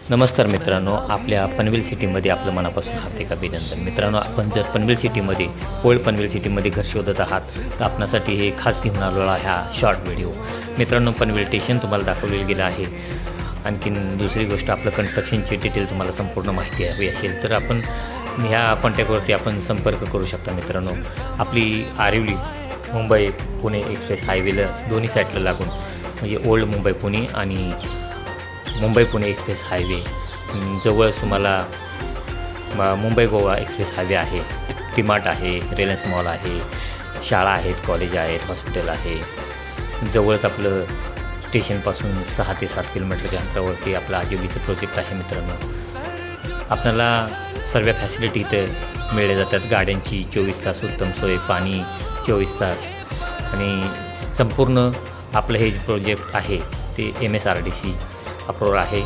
नमस्कार मित्रांनो, आपल्या पनवेल सिटीमध्ये आपलं मनापासून हार्दिक अभिनंदन. मित्रांनो, आपण जर पनवेल सिटीमध्ये ओल्ड पनवेल सिटीमध्ये घर शोधत आहात तर आपणासाठी हे खास घेऊन आलेला ह्या शॉर्ट व्हिडिओ. मित्रांनो, पनवेल स्टेशन तुम्हाला दाखवलेलं गेलं आहे. आणखीन दुसरी गोष्ट, आपलं कन्स्ट्रक्शनची डिटेल तुम्हाला संपूर्ण माहिती हवी असेल तर आपण ह्या कॉन्टॅक्टवरती आपण संपर्क करू शकता. मित्रांनो, आपली आरिवली मुंबई पुणे एक्सप्रेस हायवेला दोन्ही साईडला लागून म्हणजे ओल्ड मुंबई पुणे आणि मुंबई पुणे एक्सप्रेस हायवे जवळच तुम्हाला मुंबई गोवा एक्सप्रेस हायवे आहे, डीमार्ट आहे, रिलायन्स मॉल आहे, शाळा आहेत, कॉलेज आहेत, हॉस्पिटल आहे. जवळच आपलं स्टेशनपासून 6 ते 7 किलोमीटरच्या अंतरावरती आपलं आजिवलीचं प्रोजेक्ट आहे. मित्रांनो, आपल्याला सर्व फॅसिलिटी इथं मिळल्या जातात. गाड्यांची 24 तास उत्तम सोय, पाणी 24 तास आणि संपूर्ण आपलं हे जे प्रोजेक्ट आहे ते MSRDC अप्रूव्ड आहे.